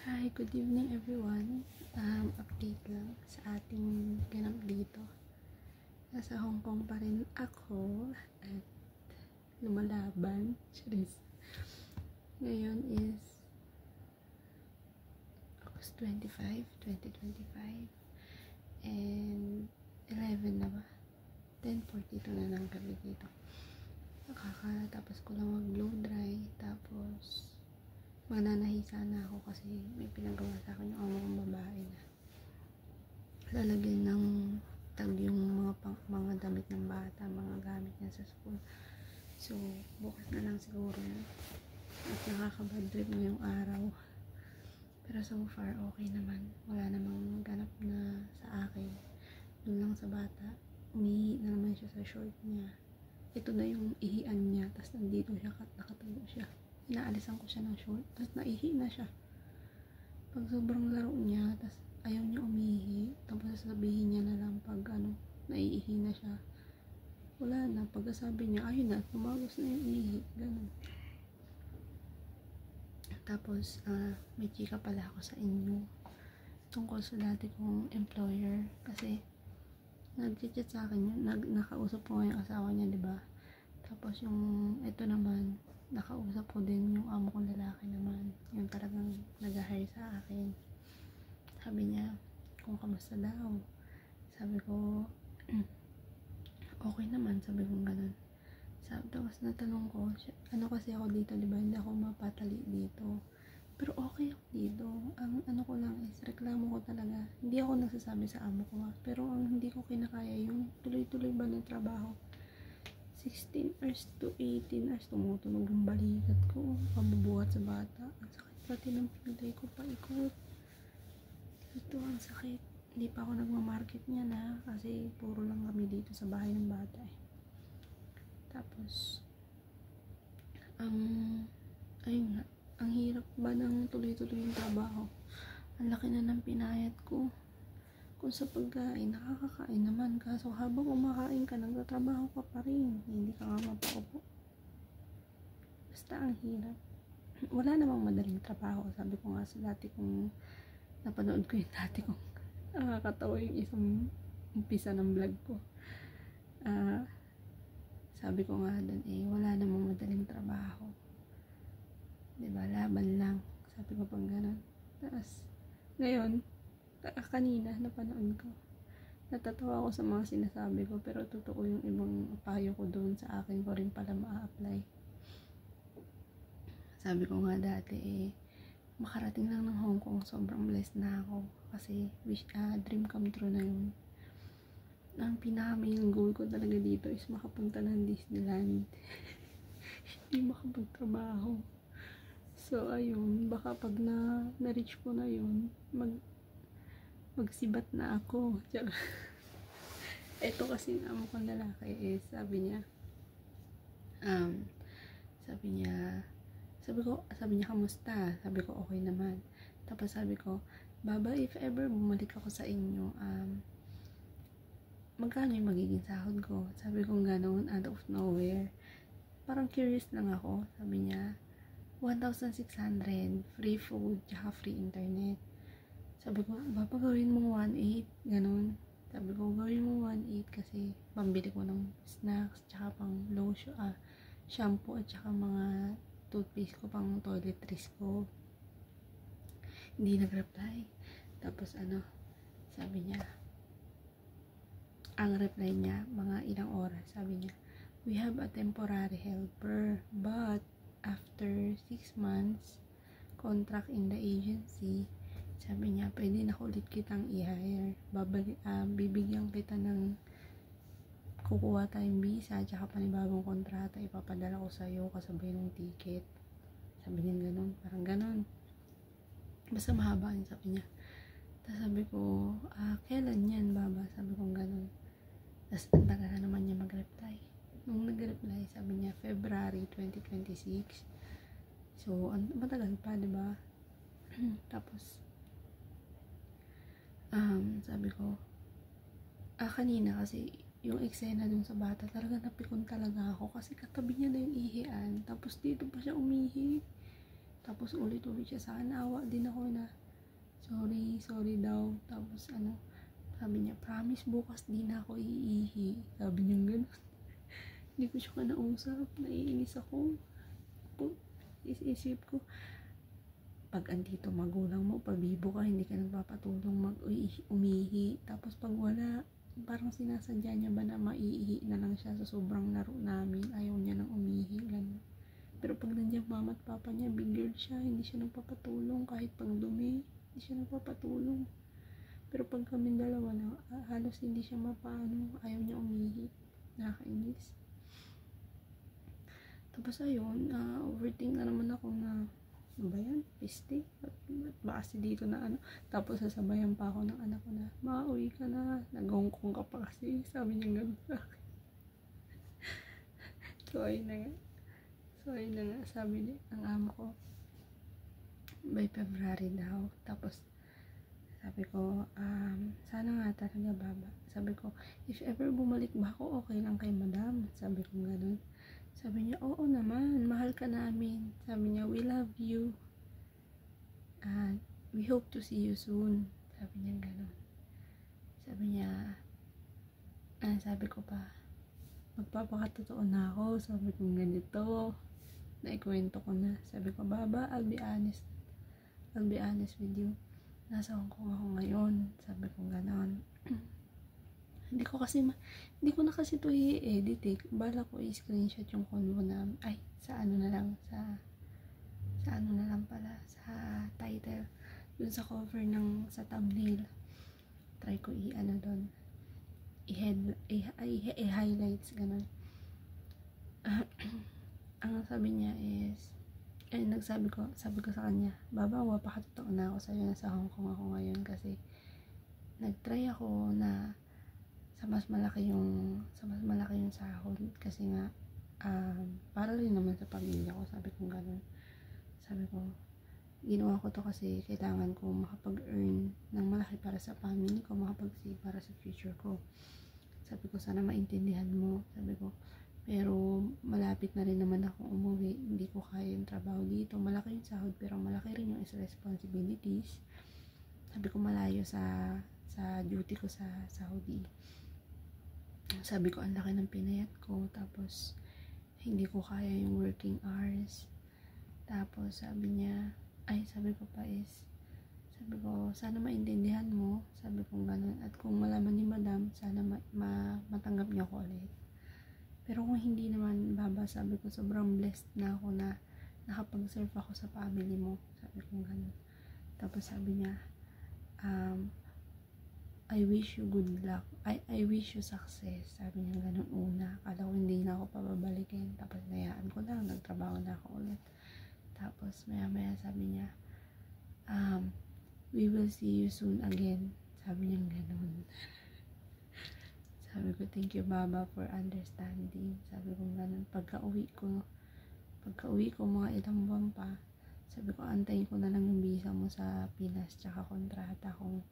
Hi, good evening everyone. Update lang sa ating ganap dito. Nasa Hong Kong pa rin ako at lumalaban. Charis. Ngayon is August 25, 2025 and 11 na ba? 10:42 na lang kami dito. Nakakatapos ko lang mag-blow dry tapos mananahisa na ako kasi may pinagawa sa akin yung amo kong babae na lalagyan ng tag yung mga damit ng bata, mga gamit niya sa school. So, bukas na lang siguro at nakaka-bad trip ngayong araw. Pero so far, okay naman. Wala namang ganap na sa akin. Doon lang sa bata, umihi na naman siya sa short niya. Ito na yung ihian niya, tapos nandito siya, nakatago siya. Inaalisan ko siya ng short, tapos naihi na siya. Pag sobrang laro niya, tapos ayaw niya umihi, tapos sabihin niya na lang pag naiihi na siya. Wala na, pagkasabi niya, ayun na, tumagos na yung ihi, ganun. Tapos, may chika pala ako sa inyo tungkol sa dati kong employer, kasi nag-chat sa akin yun, nakausap ko nga yung asawa niya, diba? Tapos yung, ito naman, nakausap ko din yung amo kong lalaki naman, yung talagang nag-hire sa akin. Sabi niya kung kamusta daw, sabi ko okay naman, sabi ko ganun. Tapos natanong ko, kasi ako dito, diba, hindi ako mapatali dito, pero okay ako dito. Ang ko lang is, reklamo ko talaga, hindi ako nagsasabi sa amo ko pero ang hindi ko kinakaya yung tuloy-tuloy ba ng trabaho, 16 hours to 18 hours, tumutunog yung balikat ko, pabubuhat sa bata. Ang sakit pati ng pinday ko, paikot. Ito, ang sakit. Hindi pa ako nagmamarket niya na, kasi puro lang kami dito sa bahay ng bata eh. Tapos, ayun nga, ang hirap ba ng tuloy-tuloy yung trabaho. Ang laki na ng pinayat ko. Kung sa pagkain, nakakakain naman, kaso habang kumakain ka, nagtatrabaho ka pa rin, hindi ka nga mapaupo. Basta ang hirap. Wala namang madaling trabaho. Sabi ko nga sa dati kong napanood ko yung dati kong nakakatawa yung isang umpisa ng vlog ko. Sabi ko nga dun wala namang madaling trabaho, diba, laban lang, sabi ko pang ganun. Tapos ngayon, kanina napanood ko, natatawa ako sa mga sinasabi ko, pero totoo yung ibang payo ko doon, sa akin ko rin pala ma-apply. Sabi ko nga dati makarating lang ng Hong Kong, sobrang blessed na ako, kasi dream come true na yun. Ang pinaka-main goal ko talaga dito is makapunta ng Disneyland. Hindi makapagtrabaho. So ayun, baka pag na-reach ko na yun, magsibat na ako. Ito kasi amo kong lalaki sabi niya kamusta? Sabi ko okay naman. Tapos sabi ko, Baba, if ever bumalik ako sa inyo, magkano yung magiging sahod ko? Sabi ko gano'n, out of nowhere. Parang curious lang ako. Sabi niya 1,600, free food, tsaka free internet. Sabi ko, Baba, gawin mo 1,800, gano'n. Sabi ko, gawin mo 1,800 kasi pambili ko ng snacks, tsaka pang lotion, shampoo, at tsaka mga toothpaste ko, pang toiletries ko. Hindi nag-reply. Tapos sabi niya, ang reply niya, mga ilang oras, sabi niya, we have a temporary helper, but after 6 months contract in the agency, sabi niya, pwede na ulit kitang i-hire. Bibigyan kita ng, kukuha tayong visa, tsaka panibagong kontrata, ipapadala ko sa'yo kasabay ng ticket. Sabi niya ganun, parang ganun. Basta mahaba yun, sabi niya. Tapos sabi ko, kailan yan, Baba? Sabi ko ganun. Tapos ang tagal na naman niya mag-reply. Nung nag-reply, sabi niya, February 2026. So, matagal pa, diba? Tapos, sabi ko, kanina kasi, yung eksena dun sa bata, talaga napikon talaga ako kasi katabi niya na yung ihian, tapos dito pa siya umihi. Tapos ulit-ulit siya sa akin, naawa din ako na sorry daw. Tapos sabi niya, promise bukas di na ako iihi. Sabi niya gano'n. Hindi ko siya kanausap, naiinis ako. Isip ko, pag andito magulang mo, pabibo ka, hindi ka nagpapatulong umihi. Tapos pag wala, parang sinasadya niya ba na maiihi na lang siya sa sobrang laro namin. Ayaw niya nang umihi, gano'n. Pero pag nandiyan mama at papa niya, big girl siya, hindi siya nagpapatulong. Kahit pang dumi, hindi siya nagpapatulong. Pero pag kami dalawa na, halos hindi siya mapaano, ayaw niya umihi. Nakakainis. Tapos ayun, overthink na naman ako na, ano ba yan? Piste? Ba't ba kasi dito na Tapos sasabayan pa ako ng anak ko na, mauwi ka na, nag-hongkong ka pa kasi. Sabi niya gano'n sa akin. So ayun na nga, sabi niya, ang amo ko, by February daw. Tapos sabi ko, sana nga talaga baba. Sabi ko, if ever bumalik ba ako, okay lang kay madam. Sabi ko gano'n. Sabi niya, oo naman, mahal ka namin. Sabi niya, we love you. And we hope to see you soon. Sabi niya gano'n. Sabi niya, sabi ko pa, magpapakatotoo na ako. Sabi ko ganito. Naikwento ko na. Sabi ko, Baba, I'll be honest with you. Nasa Hong Kong ako ngayon. Sabi ko gano'n. Hindi ko na kasi ito i-edit eh. Bala ko i-screenshot yung convo na, sa title. Dun sa cover sa thumbnail. Try ko doon. I-highlights, gano'n. Ang sabi niya is, sabi ko sa kanya, Baba, wapakatotoo na ako sa'yo, nasa Hong Kong ako ngayon kasi nagtry ako na sa mas malaki yung sahod kasi nga para rin naman sa pamilya ko. Sabi ko gano'n. Sabi ko, ginawa ko to kasi kailangan ko makapag-earn ng malaki para sa family ko, makapag-save para sa future ko. Sabi ko, sana maintindihan mo. Sabi ko, pero malapit na rin naman ako umuwi, hindi ko kaya yung trabaho dito. Malaki yung sahod pero malaki rin yung responsibilities. Sabi ko, malayo sa duty ko sa Saudi. Sabi ko, ang laki ng pinayat ko. Tapos hindi ko kaya yung working hours. Tapos sabi ko, sana maintindihan mo. Sabi ko gano'n. At kung malaman ni madam, sana matanggap niya ako ulit. Pero kung hindi naman, Baba, sabi ko, sobrang blessed na ako na nakapag-serve ako sa family mo. Sabi ko gano'n. Tapos sabi niya, I wish you good luck. I wish you success. Sabi niya gano'n una. Akala ko hindi na ako pababalikin. Tapos nayaan ko lang. Nagtrabaho na ako ulit. Tapos maya sabi niya, we will see you soon again. Sabi niya gano'n. Sabi ko, thank you Baba for understanding. Sabi ko gano'n. Pagka uwi ko mga ilang buwan pa, sabi ko, antayin ko na lang yung visa mo sa Pinas tsaka kontrata kung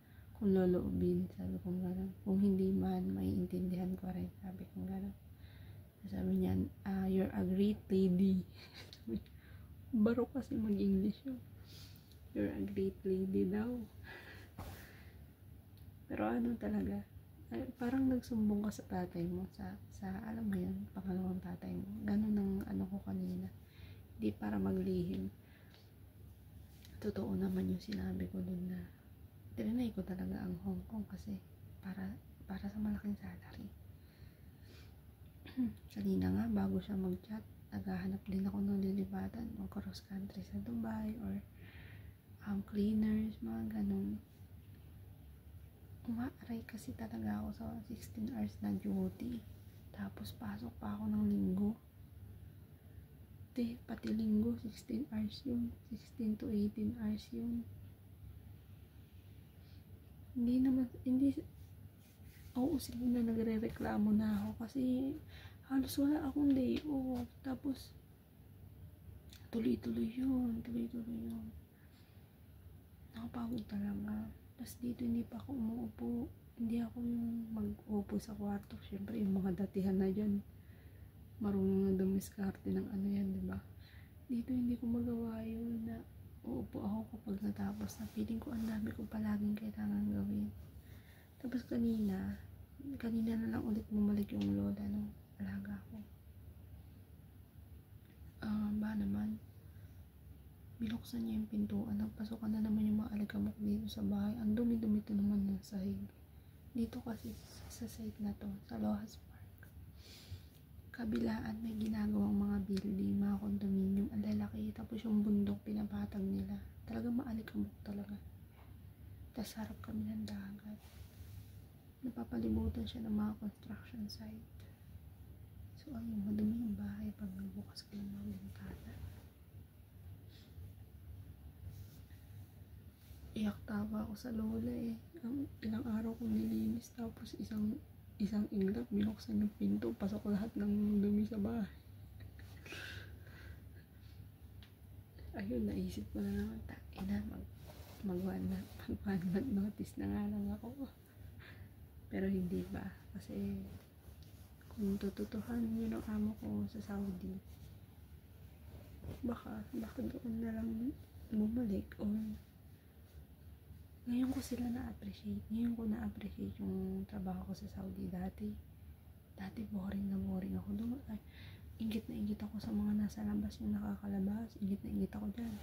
loloobin. Sabi ko gano'n. Kung hindi man, maiintindihan ko rin. Sabi ko gano'n. Sabi niya, you're a great lady. Baro kasi mag-English yun. You're a great lady daw. Pero talaga, parang nagsumbong ka sa tatay mo, sa alam mo yun, pangalawang tatay mo. Ganun ang ko kanina. Hindi para maglihim. Totoo naman yung sinabi ko dun na trinay ko talaga ang Hong Kong kasi para sa malaking salary. Kanina nga, bago siya mag-chat, naghahanap din ako ng lilipatan, cross country sa Dubai or cleaners, mga ganun. Umaaray kasi talaga ako sa 16 hours na duty. Tapos pasok pa ako ng linggo. Pati linggo, 16 hours yun. 16 to 18 hours yun. Sige na, nagre-reklamo na ako kasi halos wala akong day off. Tapos tuloy-tuloy yun. Nakapagod talaga. Tapos dito hindi pa ako umuupo. Hindi ako yung mag-upo sa kwarto. Siyempre yung mga datihan na dyan, marunong na dumiskarte ng yan, diba? Dito hindi ko magawa yun na uupo ako kapag natapos na. Feeling ko ang dami ko palaging kailangan gawin. Tapos kanina na lang ulit bumalik yung lola ng alaga ko. Ba naman, binuksan niya yung pintuan. Nagpasokan na naman yung mga alikamok dito sa bahay. Ang dumi-dumi to naman ng sahig. Dito kasi sa site na to, sa Lohas Park, kabilaan may ginagawang mga building, mga condominium, ang lalaki. Tapos yung bundok pinapatag nila. Talagang maalikamok talaga. Tapos harap kami ng dagat. Napapalibutan siya ng mga construction site. So ayun, madumi yung bahay pag nagbukas ko ng mga bintana. Iyak tawa ako sa lola eh. Ilang araw kong nilinis, tapos isang iglap, binuksan yung pinto, pasok lahat ng dumi sa bahay. Ayun, naisip ko na naman, mag-one notice na nga lang ako. Pero hindi ba? Kasi kung tututuhan yun ang amo ko sa Saudi, baka doon na lang bumalik. Or ngayon ko sila na-appreciate. Ngayon ko na-appreciate yung trabaho ko sa Saudi. Dati boring na boring ako doon. Ay, ingit na ingit ako sa mga nasa labas, yung nakakalabas. Ingit na ingit ako dyan.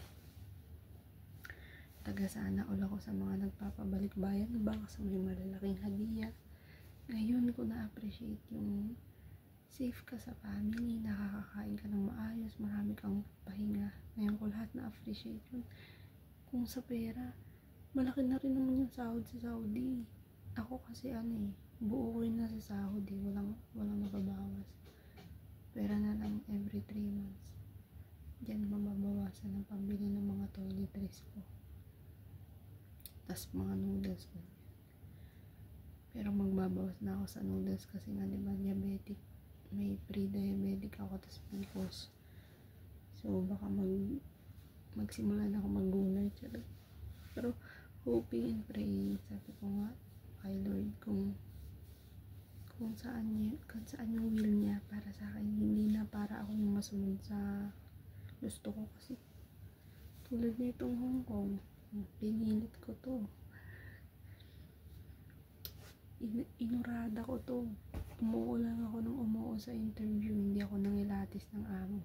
Taga sana all ako sa mga nagpapabalik bayan. Baka sa may malalaking hadiah. Ngayon ko na-appreciate yung safe ka sa family, nakakakain ka ng maayos, marami kang pahinga. Ngayon ko lahat na-appreciate yun. Kung sa pera, malaki na rin naman yung sahod sa Saudi. Ako kasi buo ko yun na sa Saudi, walang nababawas. Pera na lang every 3 months. Diyan mababawasan ang pambili ng mga toiletries ko. Tas mga noodles ko. Pero magbabawas na ako sa noodles kasi nga diba diabetic. May pre-diabetic ako, tas PCOS. So baka magsimula na ako maggulay. Pero hoping and praying, sabi ko nga kay Lord, kung saan yung will niya para sa akin, hindi na para ako yung masunod sa gusto ko. Kasi tulad nitong Hong Kong, pinilit ko to, inurada ko to, umuo lang ako ng umuo sa interview, hindi ako nangilatis ng amo.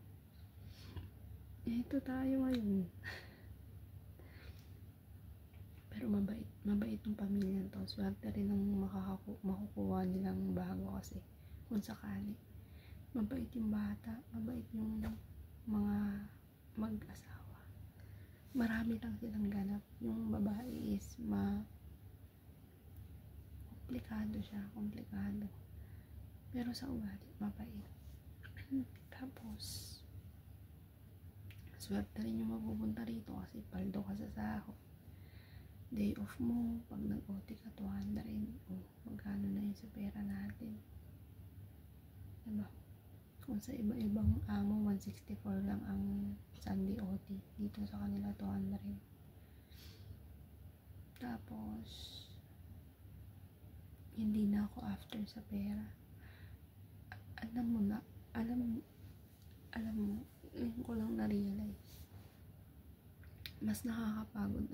Ito tayo ngayon. Pero mabait yung pamilya to. Swerte rin ang makukuha nilang bago kasi kung sakali. Mabait yung bata, mabait yung mga mag-asawa. Marami lang silang ganap. Yung babae is komplikado. Pero sa ugali, mabait. Tapos, swerte rin yung mapupunta rito kasi paldo ka sa sahod. Day off mo, pag nag-OT ka, 200 magkano na yun sa pera natin, diba? Kung sa iba-ibang amo 164 lang ang Sunday OT, dito sa kanila 200. Tapos hindi na ako after sa pera. Alam mo, ngayon ko lang na-realize, mas nakakapagod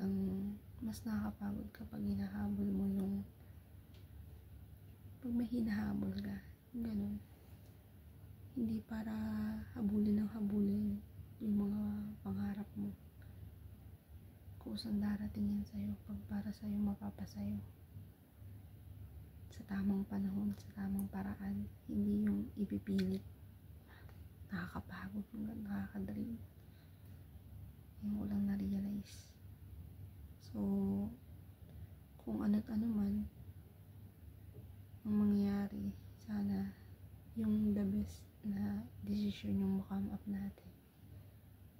kapag hinahabol mo yung, pag may hinahabol ka, ganun, hindi para habulin yung mga pangarap mo. Kusang darating yan sa'yo pag para sa'yo, mapapasayo sa tamang panahon, sa tamang paraan, hindi yung ipipilit. Nakakapagod, nakakadrain. Yung ko lang na-realize. So, kung ano't ano man ang mangyari, sana yung the best na decision yung ma-come up natin.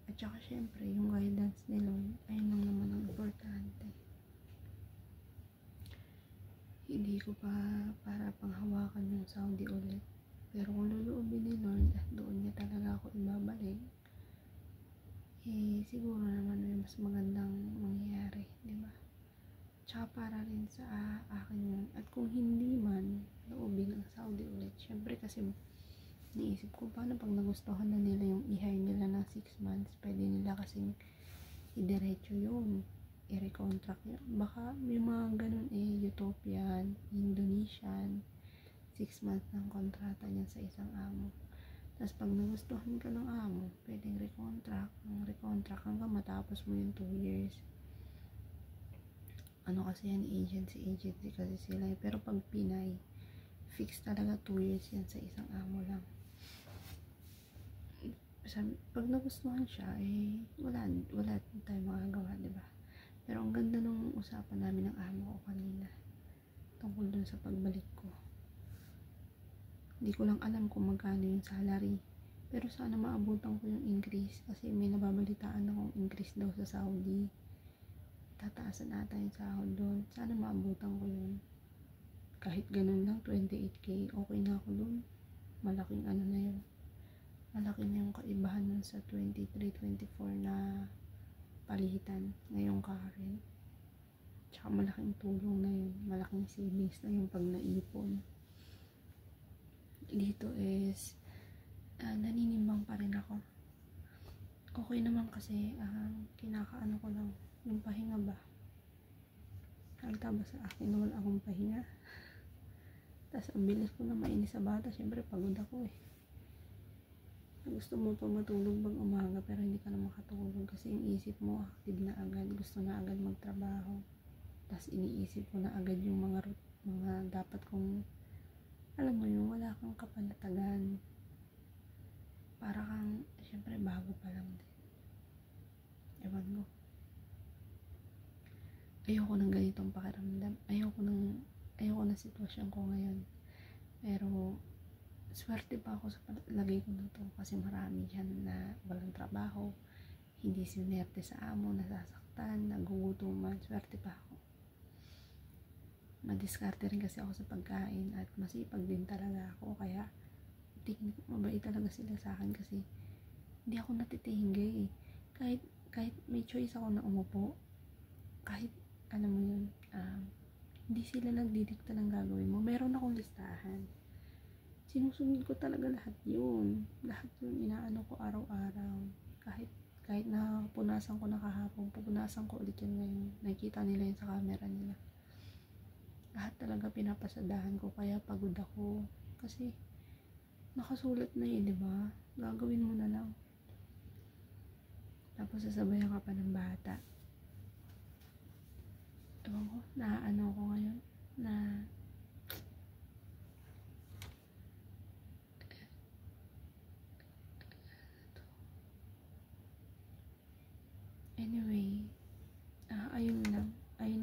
At saka syempre, yung guidance ni Lord, ayun lang naman ang importante. Hindi ko pa para panghawakan yung Saudi ulit. Pero kung luluubin ni Lord at doon niya talaga ako ibabalik, siguro naman may mas magandang mangyayari, diba? Tsaka para rin sa akin yun. At kung hindi man loobin ang Saudi ulit, syempre kasi Naisip ko, paano pag nagustuhan na nila yung i-hire nila ng 6 months, pwede nila kasing idiretso yun, i-recontract yun. Baka may mga ganun Utopian, Indonesian, 6 months ng kontrata niya sa isang amo. Tapos pag nagustuhan ka ng amo, pwedeng recontract hanggang matapos mo yung 2 years. Ano kasi yan, agency kasi sila. Pero pag Pinay, fix talaga 2 years yan sa isang amo lang. Pag nagustuhan siya, wala tayong magagawa, diba? Pero ang ganda nung usapan namin ng amo ko kanina tungkol dun sa pagbalik ko. Hindi ko lang alam kung magkano yung salary, pero sana maabutan ko yung increase kasi may nababalitaan akong increase daw sa Saudi. Tataasan ata yung sahod doon. Sana maabutan ko yun. Kahit ganun lang, 28k, okay na ako doon. Malaking ano na yun. Malaki na yung kaibahan nun sa 23-24 na palitan ngayong current. Tsaka malaking tulong na yun. Malaking savings na yung pag naipon. Dito is naninimbang pa rin ako. Okay naman kasi kinakaano ko lang yung pahinga ba. Halata ba sa akin na wala akong pahinga? Tapos ang bilis ko na mainis sa bata. Siyempre pagod ako Gusto mo pa matulog bang umaga pero hindi ka na makatulog kasi yung isip mo active na agad, gusto na agad magtrabaho. Tapos iniisip ko na agad yung mga dapat kong, alam mo yung wala kang kapanatagan. Para kang, syempre bago pa lang din. Ewan ko. Ayoko ng ganitong pakiramdam. Ayoko ng sitwasyon ko ngayon. Pero swerte pa ako sa lagay ko na to kasi marami dyan na walang trabaho, hindi sinerte sa amo, nasasaktan, nagugutuman. Swerte pa ako. Madiskarte rin kasi ako sa pagkain at masipag din talaga ako, kaya mabait talaga sila sa akin kasi hindi ako natitinggay kahit may choice ako na umupo, kahit alam mo yun, hindi sila nagdidikta ng gagawin mo. Meron akong listahan, sinusunod ko talaga lahat yun inaano ko araw-araw. Kahit na punasan ko na kahapon, pupunasan ko ulit yun ngayon. Nakikita nila yun sa camera nila. Lahat talaga pinapasadahan ko, kaya pagod ako kasi nakasulat na diba? Gagawin mo na lang. Tapos sasabayan ka pa ng bata. Ewan ko, naano ko ngayon na anyway, ayun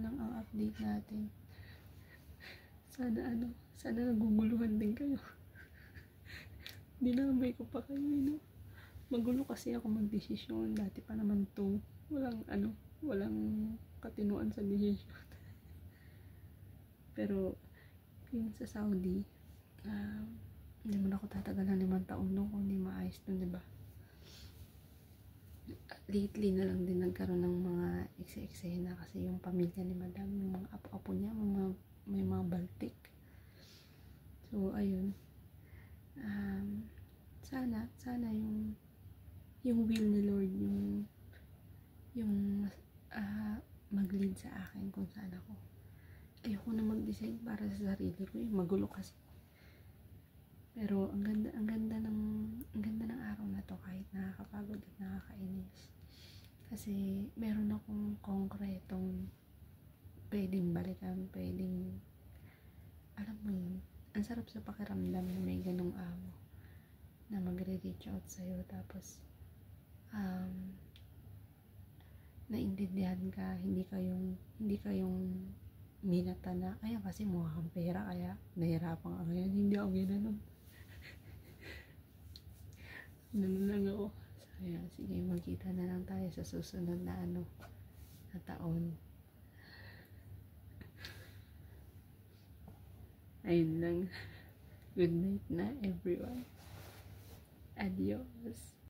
lang ang update natin. Sana naguguluhan din kayo. Dinamay ko pa kayo, Magulo kasi ako magdesisyon. Dati pa naman to. Walang katinuan sa desisyon. Pero, yung sa Saudi, hindi mo na ako tatagal ng 5 taon doon kung hindi maayos doon, diba? Lately na lang din nagkaroon ng mga eksena kasi yung pamilya ni Madam, yung mga apo-apo niya, may mga baltik. So, ayun. Sana yung will ni Lord yung mag-lead sa akin kung saan ako. Ayoko na mag-decide para sa sarili ko, magulo kasi. Pero ang ganda ng araw na to, kahit nakakapagod at nakakainis. Kasi meron akong konkretong pwedeng balikan, alam mo yun, ang sarap sa pakiramdam na may ganong amo na magre-reach out sa'yo, tapos naintindihan ka, hindi kayong minata na, ayan kasi mukha kang pera kaya nahirapan ka ngayon. Hindi ako gano'n. Ganun lang ako. So, ayan, sige, magkita na lang tayo sa susunod na na taon. Ayun lang. Good night na everyone. Adios.